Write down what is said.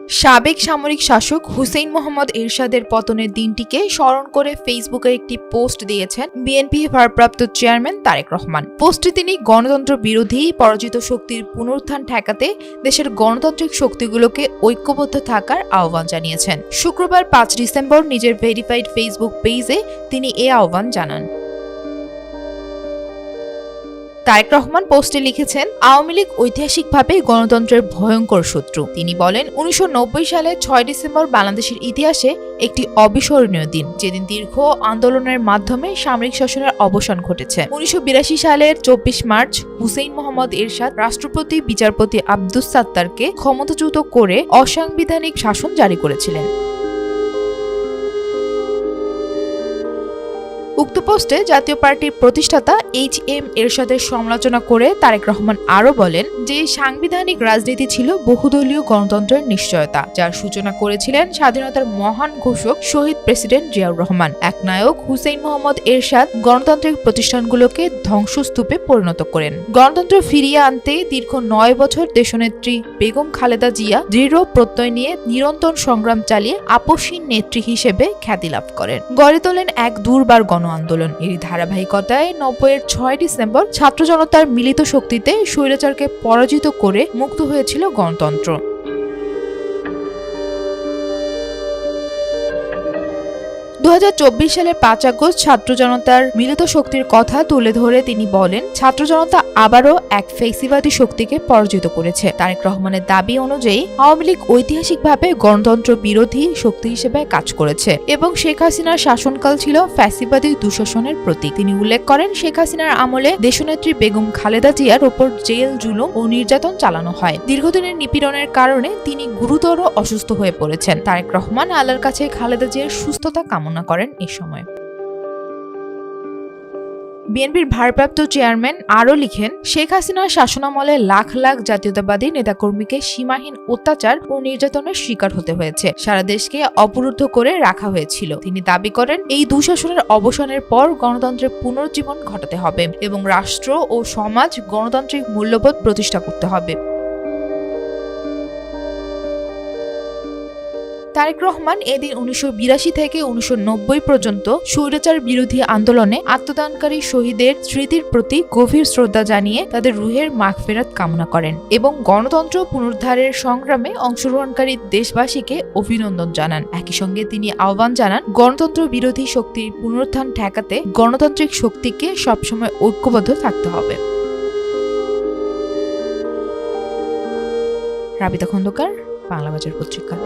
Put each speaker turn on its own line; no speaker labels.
সাবেক সামরিক শাসক হুসেইন মোহাম্মদ এরশাদের পতনের দিনটিকে স্মরণ করে ফেসবুকে একটি পোস্ট দিয়েছেন বিএনপি ভারপ্রাপ্ত চেয়ারম্যান তারেক রহমান। পোস্টে তিনি গণতন্ত্র বিরোধী পরাজিত শক্তির পুনরুত্থান ঠেকাতে দেশের গণতান্ত্রিক শক্তিগুলোকে ঐক্যবদ্ধ থাকার আহ্বান জানিয়েছেন। শুক্রবার 5 ডিসেম্বর নিজের ভেরিফাইড ফেসবুক পেজে তিনি এ আহ্বান জানান। তারেক রহমান পোস্টে লিখেছেন, আওয়ামী লীগ ঐতিহাসিকভাবে গণতন্ত্রের ভয়ঙ্কর শত্রু। তিনি বলেন, 1990 সালে 6 ডিসেম্বর বাংলাদেশের ইতিহাসে একটি অবিস্মরণীয় দিন, যেদিন দীর্ঘ আন্দোলনের মাধ্যমে সামরিক শাসনের অবসান ঘটেছে। 1982 সালের 24 মার্চ হুসেইন মোহাম্মদ এরশাদ রাষ্ট্রপতি বিচারপতি আব্দুস সাত্তারকে ক্ষমতাচ্যুত করে অসাংবিধানিক শাসন জারি করেছিলেন। উক্ত পোস্টে জাতীয় পার্টির প্রতিষ্ঠাতা HM এরশাদের সমালোচনা করে তারেক রহমান আরও বলেন যে সাংবিধানিক রাজনীতি ছিল বহুদলীয় গণতন্ত্রের নিশ্চয়তা, যার সূচনা করেছিলেন স্বাধীনতার মহান ঘোষক শহীদ প্রেসিডেন্ট জিয়াউর রহমান। একনায়ক হুসেইন মোহাম্মদ এরশাদ গণতান্ত্রিক প্রতিষ্ঠানগুলোকে ধ্বংসস্তূপে পরিণত করেন। গণতন্ত্র ফিরিয়ে আনতে দীর্ঘ 9 বছর দেশনেত্রী বেগম খালেদা জিয়া দৃঢ় প্রত্যয় নিয়ে নিরন্তর সংগ্রাম চালিয়ে আপসহীন নেত্রী হিসেবে খ্যাতি লাভ করেন। গড়ে তোলেন এক দুর্বার আন্দোলন। এর ধারাবাহিকতায় 90-এর 6 ডিসেম্বর ছাত্র জনতার মিলিত শক্তিতে স্বৈরাচারকে পরাজিত করে মুক্ত হয়েছিল গণতন্ত্র। 2024 সালের 5 আগস্ট ছাত্র জনতার মিলিত শক্তির কথা তুলে ধরে তিনি বলেন, ছাত্র জনতা আবারও এক ফ্যাসিবাদী শক্তিকে পরাজিত করেছে। তারেক রহমানের দাবি অনুযায়ী আওয়ামী লীগ ঐতিহাসিকভাবে গণতন্ত্র বিরোধী শক্তি হিসেবে কাজ করেছে এবং শেখ হাসিনার শাসনকাল ছিল ফ্যাসিবাদী দুঃশাসনের প্রতীক। তিনি উল্লেখ করেন, শেখ হাসিনার আমলে দেশনেত্রী বেগম খালেদা জিয়ার ওপর জেল, জুলুম ও নির্যাতন চালানো হয়। দীর্ঘদিনের নিপীড়নের কারণে তিনি গুরুতর অসুস্থ হয়ে পড়েছেন। তারেক রহমান আল্লাহর কাছে খালেদা জিয়ার সুস্থতা কামনা করেন। এ সময় বিএনপির ভারপ্রাপ্ত চেয়ারম্যান আরও লিখেন, শেখ হাসিনার শাসনামলে লাখ লাখ জাতীয়তাবাদী নেতাকর্মীকে সীমাহীন অত্যাচার ও নির্যাতনের শিকার হতে হয়েছে। সারা দেশকে অবরুদ্ধ করে রাখা হয়েছিল। তিনি দাবি করেন, এই দুঃশাসনের অবসানের পর গণতন্ত্রের পুনর্জীবন ঘটাতে হবে এবং রাষ্ট্র ও সমাজ গণতান্ত্রিক মূল্যবোধ প্রতিষ্ঠা করতে হবে। তারেক রহমান এদিন 1982 থেকে 1990 পর্যন্ত স্বৈরাচার বিরোধী আন্দোলনে আত্মদানকারী শহীদের স্মৃতির প্রতি গভীর শ্রদ্ধা জানিয়ে তাদের রুহের মাগফিরাত কামনা করেন এবং গণতন্ত্র পুনরুদ্ধারের সংগ্রামে অংশগ্রহণকারী দেশবাসীকে অভিনন্দন জানান। একই সঙ্গে তিনি আহ্বান জানান, গণতন্ত্র বিরোধী শক্তির পুনরুত্থান ঠেকাতে গণতান্ত্রিক শক্তিকে সবসময় ঐক্যবদ্ধ থাকতে হবে। রাবিতা খন্দকার, বাংলা বাজার পত্রিকা।